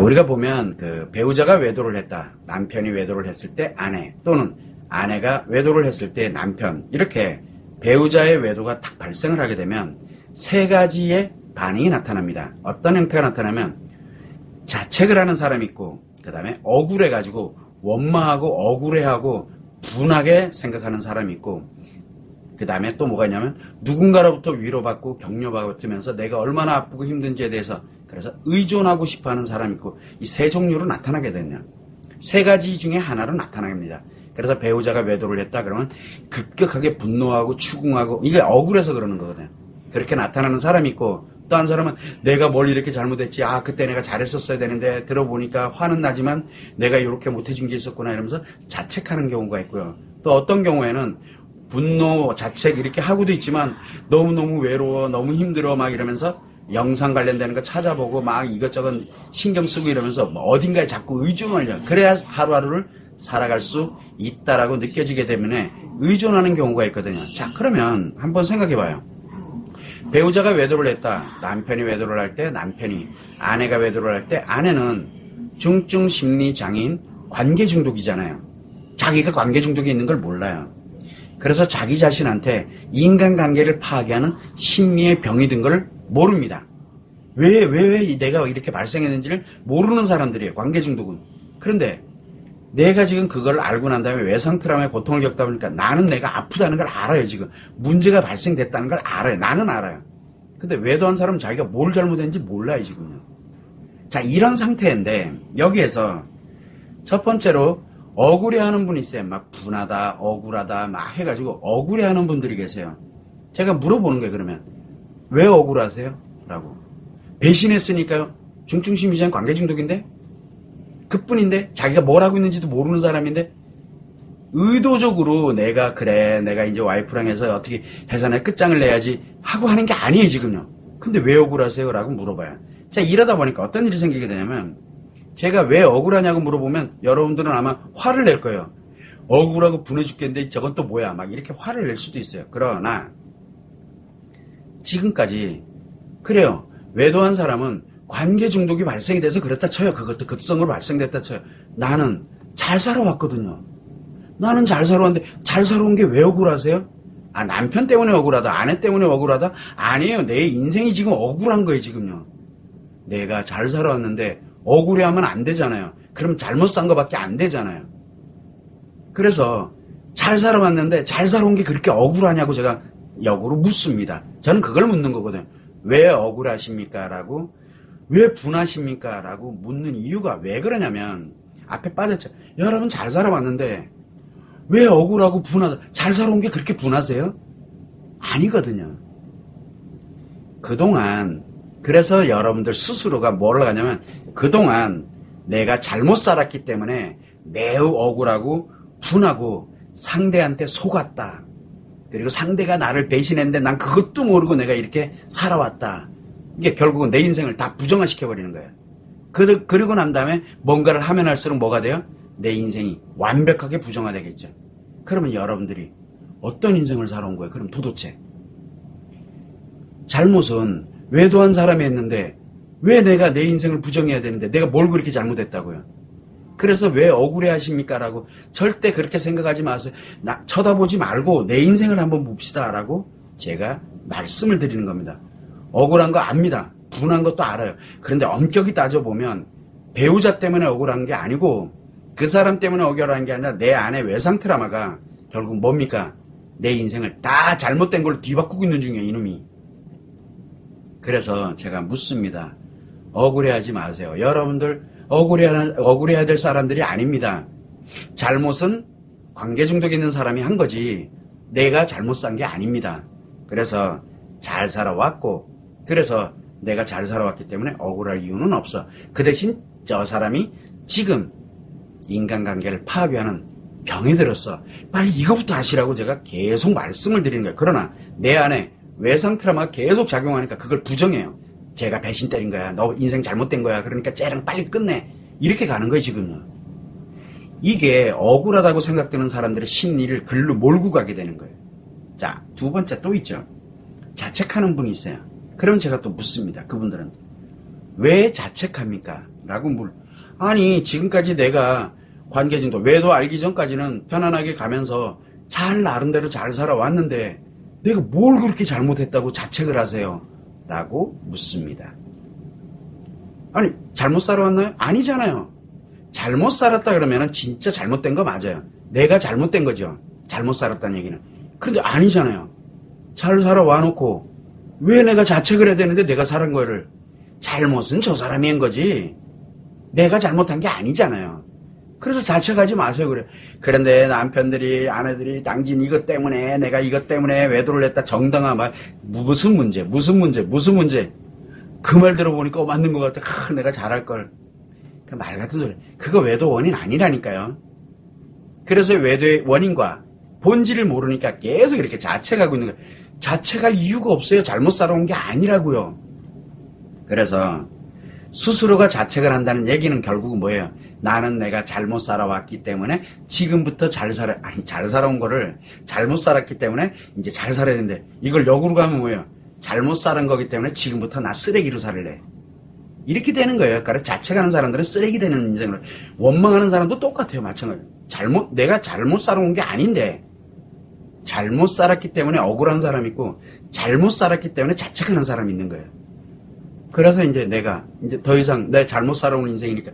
우리가 보면 그 배우자가 외도를 했다. 남편이 외도를 했을 때 아내, 또는 아내가 외도를 했을 때 남편, 이렇게 배우자의 외도가 딱 발생을 하게 되면 세 가지의 반응이 나타납니다. 어떤 형태가 나타나면 자책을 하는 사람이 있고, 그 다음에 억울해가지고 원망하고 억울해하고 분하게 생각하는 사람이 있고, 그 다음에 또 뭐가 있냐면 누군가로부터 위로받고 격려받으면서 내가 얼마나 아프고 힘든지에 대해서 그래서 의존하고 싶어하는 사람이 있고, 이 세 종류로 나타나게 되냐, 세 가지 중에 하나로 나타납니다. 그래서 배우자가 외도를 했다 그러면 급격하게 분노하고 추궁하고, 이게 억울해서 그러는 거거든요. 그렇게 나타나는 사람이 있고, 또 한 사람은 내가 뭘 이렇게 잘못했지, 그때 내가 잘했었어야 되는데 들어보니까 화는 나지만 내가 이렇게 못해준 게 있었구나 이러면서 자책하는 경우가 있고요. 또 어떤 경우에는 분노, 자책 이렇게 하고도 있지만 너무너무 외로워, 너무 힘들어 막 이러면서 영상 관련되는 거 찾아보고 막 이것저것 신경 쓰고 이러면서 어딘가에 자꾸 의존을 해요. 그래야 하루하루를 살아갈 수 있다라고 느껴지게 되면 의존하는 경우가 있거든요. 자, 그러면 한번 생각해 봐요. 배우자가 외도를 했다. 남편이 외도를 할 때 남편이, 아내가 외도를 할 때 아내는 중증 심리 장애인 관계 중독이잖아요. 자기가 관계 중독이 있는 걸 몰라요. 그래서 자기 자신한테 인간관계를 파괴하는 심리의 병이 든 걸 모릅니다. 왜 내가 이렇게 발생했는지를 모르는 사람들이에요. 관계 중독은. 그런데 내가 지금 그걸 알고 난 다음에 외상 트라우마의 고통을 겪다 보니까 나는 내가 아프다는 걸 알아요. 지금 문제가 발생됐다는 걸 알아요. 나는 알아요. 근데 외도한 사람은 자기가 뭘 잘못했는지 몰라요. 지금요. 자, 이런 상태인데 여기에서 첫 번째로 억울해하는 분이 있어요. 막 분하다, 억울하다 막 해가지고 억울해하는 분들이 계세요. 제가 물어보는 거예요. 그러면 왜 억울하세요? 라고. 배신했으니까요. 중증심리장애 관계 중독인데? 그뿐인데? 자기가 뭘 하고 있는지도 모르는 사람인데? 의도적으로 내가 이제 와이프랑 해서 어떻게 해서 내 끝장을 내야지 하고 하는 게 아니에요. 지금요. 근데 왜 억울하세요? 라고 물어봐요. 자, 이러다 보니까 어떤 일이 생기게 되냐면, 제가 왜 억울하냐고 물어보면 여러분들은 아마 화를 낼 거예요. 억울하고 분해 죽겠는데 저건 또 뭐야? 막 이렇게 화를 낼 수도 있어요. 그러나 지금까지 그래요. 외도한 사람은 관계 중독이 발생이 돼서 그렇다 쳐요. 그것도 급성으로 발생됐다 쳐요. 나는 잘 살아왔거든요. 나는 잘 살아왔는데 잘 살아온 게 왜 억울하세요? 남편 때문에 억울하다, 아내 때문에 억울하다? 아니에요. 내 인생이 지금 억울한 거예요. 지금요. 내가 잘 살아왔는데 억울해하면 안 되잖아요. 그럼 잘못 산 거밖에 안 되잖아요. 그래서 잘 살아왔는데 잘 살아온 게 그렇게 억울하냐고 제가 역으로 묻습니다. 저는 그걸 묻는 거거든요. 왜 억울하십니까? 라고, 왜 분하십니까? 라고 묻는 이유가 왜 그러냐면, 앞에 빠졌죠. 여러분 잘 살아왔는데 왜 억울하고 분하다? 잘 살아온 게 그렇게 분하세요? 아니거든요. 그동안, 그래서 여러분들 스스로가 뭐를 하냐면, 그동안 내가 잘못 살았기 때문에 매우 억울하고 분하고 상대한테 속았다. 그리고 상대가 나를 배신했는데 난 그것도 모르고 내가 이렇게 살아왔다. 이게 결국은 내 인생을 다 부정화시켜버리는 거예요. 그리고 난 다음에 뭔가를 하면 할수록 뭐가 돼요? 내 인생이 완벽하게 부정화되겠죠. 그러면 여러분들이 어떤 인생을 살아온 거예요? 그럼 도대체 잘못은 외도한 사람이 했는데 왜 내가 내 인생을 부정해야 되는데 내가 뭘 그렇게 잘못했다고요? 그래서 왜 억울해 하십니까? 라고 절대 그렇게 생각하지 마세요. 쳐다보지 말고 내 인생을 한번 봅시다. 라고 제가 말씀을 드리는 겁니다. 억울한 거 압니다. 분한 것도 알아요. 그런데 엄격히 따져보면 배우자 때문에 억울한 게 아니고 그 사람 때문에 억울한 게 아니라 내 안에 외상 트라우마가 결국 뭡니까? 내 인생을 다 잘못된 걸로 뒤바꾸고 있는 중이에요. 이놈이. 그래서 제가 묻습니다. 억울해하지 마세요. 여러분들 억울해야 될 사람들이 아닙니다. 잘못은 관계 중독 있는 사람이 한 거지 내가 잘못 산 게 아닙니다. 그래서 잘 살아왔고 그래서 내가 잘 살아왔기 때문에 억울할 이유는 없어. 그 대신 저 사람이 지금 인간관계를 파괴하는 병이 들었어. 빨리 이거부터 하시라고 제가 계속 말씀을 드리는 거예요. 그러나 내 안에 외상 트라우마가 계속 작용하니까 그걸 부정해요. 제가 배신 때린 거야. 너 인생 잘못된 거야. 그러니까 쟤랑 빨리 끝내. 이렇게 가는 거예요, 지금은. 이게 억울하다고 생각되는 사람들의 심리를 글로 몰고 가게 되는 거예요. 자, 두 번째 또 있죠. 자책하는 분이 있어요. 그럼 제가 또 묻습니다. 그분들은 왜 자책합니까? 라고 아니, 지금까지 내가 관계진도, 외도 알기 전까지는 편안하게 가면서 잘 나름대로 잘 살아왔는데 내가 뭘 그렇게 잘못했다고 자책을 하세요? 라고 묻습니다. 아니, 잘못 살아왔나요? 아니잖아요. 잘못 살았다 그러면 진짜 잘못된 거 맞아요. 내가 잘못된 거죠. 잘못 살았다는 얘기는. 그런데 아니잖아요. 잘 살아와 놓고 왜 내가 자책을 해야 되는데 내가 살은 거를. 잘못은 저 사람이 한 거지 내가 잘못한 게 아니잖아요. 그래서 자책하지 마세요. 그래. 그런데 남편들이, 아내들이 당신 이것 때문에, 내가 이것 때문에 외도를 했다. 정당한 말. 무슨 문제. 그 말 들어보니까 맞는 것 같아. 내가 잘할 걸. 그 말 같은 소리. 그거 외도 원인 아니라니까요. 그래서 외도의 원인과 본질을 모르니까 계속 이렇게 자책하고 있는 거예요. 자책할 이유가 없어요. 잘못 살아온 게 아니라고요. 그래서 스스로가 자책을 한다는 얘기는 결국은 뭐예요? 나는 내가 잘못 살아왔기 때문에 지금부터 잘 살아온 거를 잘못 살았기 때문에 이제 잘 살아야 되는데 이걸 역으로 가면 뭐예요? 잘못 살은 거기 때문에 지금부터 나 쓰레기로 살래. 이렇게 되는 거예요. 그러니까 자책하는 사람들은 쓰레기 되는 인생을, 원망하는 사람도 똑같아요. 마찬가지로. 내가 잘못 살아온 게 아닌데 잘못 살았기 때문에 억울한 사람이 있고 잘못 살았기 때문에 자책하는 사람이 있는 거예요. 그래서 이제 내가 이제 더 이상 내 잘못 살아온 인생이니까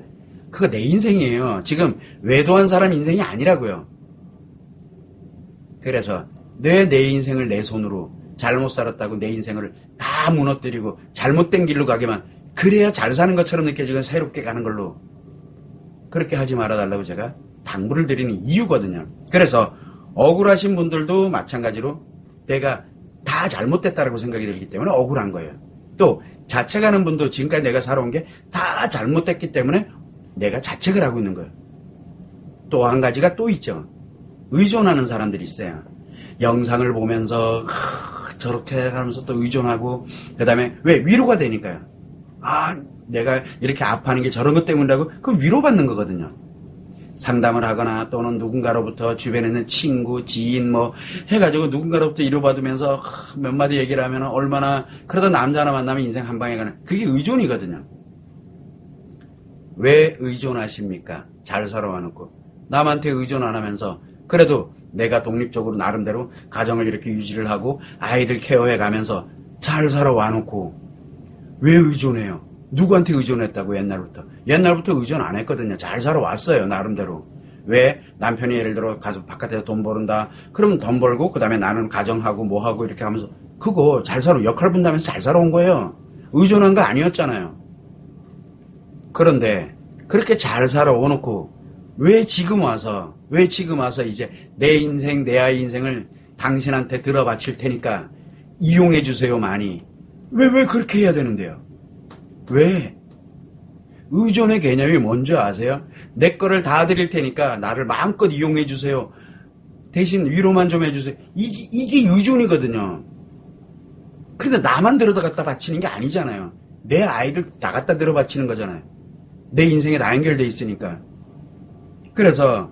그거 내 인생이에요. 지금 외도한 사람 인생이 아니라고요. 그래서 내 인생을 내 손으로 잘못 살았다고 내 인생을 다 무너뜨리고 잘못된 길로 가게만, 그래야 잘 사는 것처럼 느껴지고 새롭게 가는 걸로 그렇게 하지 말아달라고 제가 당부를 드리는 이유거든요. 그래서 억울하신 분들도 마찬가지로 내가 다 잘못됐다라고 생각이 들기 때문에 억울한 거예요. 또 자책하는 분도 지금까지 내가 살아온 게 다 잘못됐기 때문에 내가 자책을 하고 있는 거예요. 또 한 가지가 또 있죠. 의존하는 사람들이 있어요. 영상을 보면서 저렇게 하면서 또 의존하고, 그 다음에 왜? 위로가 되니까요. 내가 이렇게 아파하는 게 저런 것 때문이라고, 그 위로받는 거거든요. 상담을 하거나 또는 누군가로부터 주변에 있는 친구, 지인 뭐 해가지고 누군가로부터 위로받으면서 몇 마디 얘기를 하면 얼마나, 그러다 남자 하나 만나면 인생 한 방에 가는, 그게 의존이거든요. 왜 의존하십니까? 잘 살아와놓고 남한테 의존 안 하면서 그래도 내가 독립적으로 나름대로 가정을 이렇게 유지를 하고 아이들 케어해 가면서 잘 살아와놓고 왜 의존해요? 누구한테 의존했다고? 옛날부터 의존 안 했거든요. 잘 살아왔어요, 나름대로. 왜? 남편이 예를 들어 가서 바깥에서 돈 버는다. 그러면 돈 벌고 그 다음에 나는 가정하고 뭐하고 이렇게 하면서 그거 잘 살아, 역할 분담해서 잘 살아온 거예요. 의존한 거 아니었잖아요. 그런데 그렇게 잘 살아오놓고 왜 지금 와서 이제 내 인생, 내 아이 인생을 당신한테 들어바칠 테니까 이용해 주세요 많이. 왜 그렇게 해야 되는데요? 왜? 의존의 개념이 뭔지 아세요? 내 거를 다 드릴 테니까 나를 마음껏 이용해 주세요. 대신 위로만 좀 해주세요. 이게 의존이거든요. 근데 나만 들어다 갖다 바치는 게 아니잖아요. 내 아이들 다 갖다 들어 바치는 거잖아요. 내 인생에 다 연결돼 있으니까. 그래서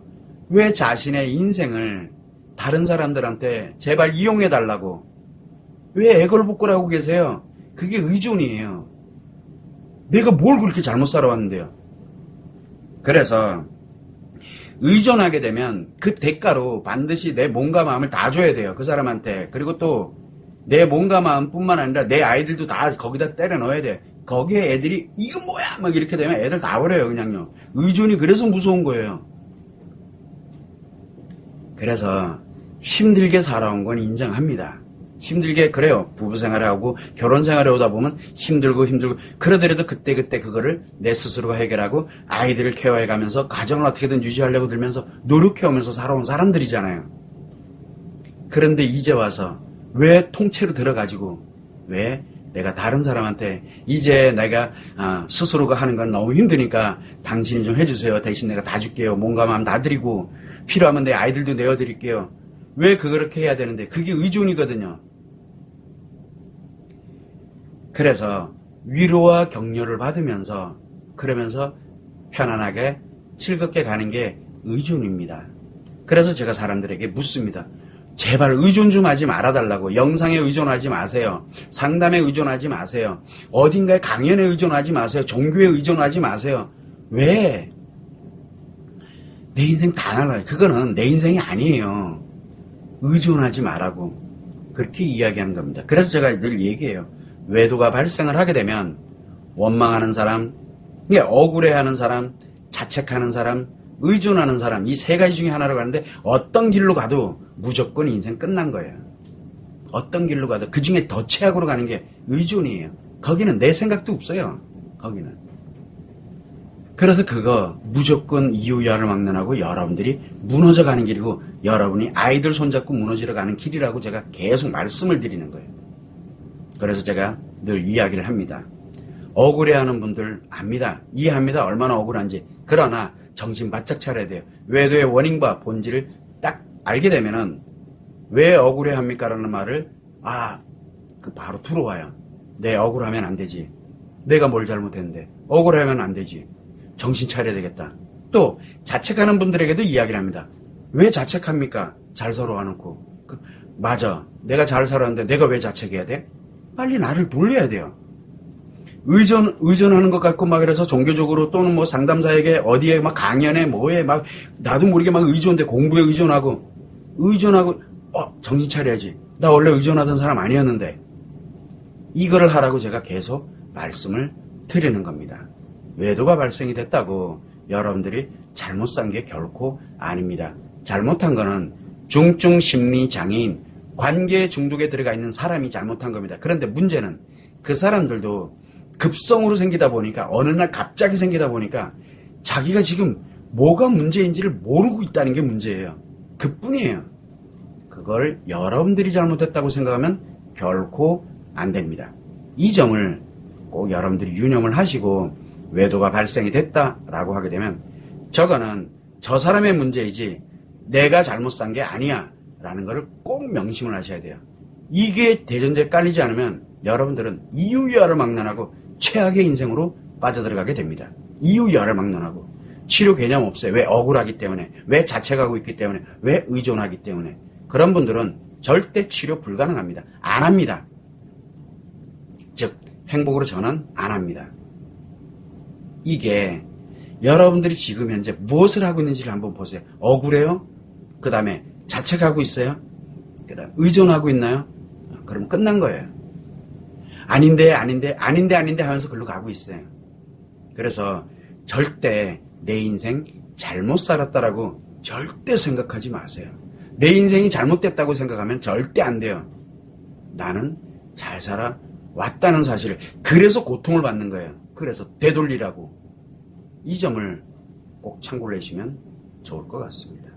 왜 자신의 인생을 다른 사람들한테 제발 이용해 달라고 왜 애걸복걸 하고 계세요? 그게 의존이에요. 내가 뭘 그렇게 잘못 살아왔는데요. 그래서 의존하게 되면 그 대가로 반드시 내 몸과 마음을 다 줘야 돼요. 그 사람한테. 그리고 또 내 몸과 마음뿐만 아니라 내 아이들도 다 거기다 때려 넣어야 돼. 거기에 애들이 이거 뭐야 막 이렇게 되면 애들 다 버려요. 그냥요. 의존이 그래서 무서운 거예요. 그래서 힘들게 살아온 건 인정합니다. 힘들게, 그래요. 부부 생활하고 결혼 생활에 오다 보면 힘들고 그러더라도 그때 그거를 내 스스로가 해결하고 아이들을 케어해 가면서 가정을 어떻게든 유지하려고 들면서 노력해 오면서 살아온 사람들이잖아요. 그런데 이제 와서 왜 통째로 들어가지고 왜 내가 다른 사람한테 이제 내가 스스로가 하는 건 너무 힘드니까 당신이 좀 해주세요. 대신 내가 다 줄게요. 몸과 마음 다 드리고 필요하면 내 아이들도 내어드릴게요. 왜 그렇게 해야 되는데? 그게 의존이거든요. 그래서 위로와 격려를 받으면서 그러면서 편안하게 즐겁게 가는 게 의존입니다. 그래서 제가 사람들에게 묻습니다. 제발 의존 좀 하지 말아달라고. 영상에 의존하지 마세요. 상담에 의존하지 마세요. 어딘가에 강연에 의존하지 마세요. 종교에 의존하지 마세요. 왜? 내 인생 다 날아요. 그거는 내 인생이 아니에요. 의존하지 말라고. 그렇게 이야기하는 겁니다. 그래서 제가 늘 얘기해요. 외도가 발생을 하게 되면 원망하는 사람, 억울해하는 사람, 자책하는 사람, 의존하는 사람, 이 세 가지 중에 하나로 가는데 어떤 길로 가도 무조건 인생 끝난 거예요. 어떤 길로 가도 그 중에 더 최악으로 가는 게 의존이에요. 거기는 내 생각도 없어요. 거기는. 그래서 그거 무조건 이유야를 막론하고 여러분들이 무너져 가는 길이고 여러분이 아이들 손잡고 무너지러 가는 길이라고 제가 계속 말씀을 드리는 거예요. 그래서 제가 늘 이야기를 합니다. 억울해하는 분들 압니다. 이해합니다. 얼마나 억울한지. 그러나 정신 바짝 차려야 돼요. 외도의 원인과 본질을 딱 알게 되면은 왜 억울해합니까? 라는 말을 바로 들어와요. 내 억울하면 안 되지. 내가 뭘 잘못했는데 억울하면 안 되지. 정신 차려야 되겠다. 또 자책하는 분들에게도 이야기를 합니다. 왜 자책합니까? 잘 살아와놓고. 맞아. 내가 잘 살았는데 내가 왜 자책해야 돼? 빨리 나를 돌려야 돼요. 의존하는 것 같고 막 이래서 종교적으로 또는 뭐 상담사에게 어디에 막 강연에 뭐에 막 나도 모르게 막 의존돼. 공부에 의존하고 정신 차려야지. 나 원래 의존하던 사람 아니었는데. 이거를 하라고 제가 계속 말씀을 드리는 겁니다. 외도가 발생이 됐다고 여러분들이 잘못 산 게 결코 아닙니다. 잘못한 거는 중증 심리 장애인, 관계 중독에 들어가 있는 사람이 잘못한 겁니다. 그런데 문제는 그 사람들도 급성으로 생기다 보니까 어느 날 갑자기 생기다 보니까 자기가 지금 뭐가 문제인지를 모르고 있다는 게 문제예요. 그뿐이에요. 그걸 여러분들이 잘못했다고 생각하면 결코 안 됩니다. 이 점을 꼭 여러분들이 유념을 하시고 외도가 발생이 됐다라고 하게 되면 저거는 저 사람의 문제이지 내가 잘못 산 게 아니야 라는 것을 꼭 명심을 하셔야 돼요. 이게 대전제에 깔리지 않으면 여러분들은 이유야를 막론하고 최악의 인생으로 빠져들어가게 됩니다. 이유야를 막론하고 치료 개념 없어요. 왜? 억울하기 때문에, 왜 자책하고 있기 때문에, 왜 의존하기 때문에. 그런 분들은 절대 치료 불가능합니다. 안 합니다. 즉 행복으로 전환 안 합니다. 이게 여러분들이 지금 현재 무엇을 하고 있는지를 한번 보세요. 억울해요? 그 다음에 자책하고 있어요? 그 다음에 의존하고 있나요? 그럼 끝난 거예요. 아닌데 하면서 글로 가고 있어요. 그래서 절대 내 인생 잘못 살았다라고 절대 생각하지 마세요. 내 인생이 잘못됐다고 생각하면 절대 안 돼요. 나는 잘 살아왔다는 사실을. 그래서 고통을 받는 거예요. 그래서 되돌리라고. 이 점을 꼭 참고를 해주시면 좋을 것 같습니다.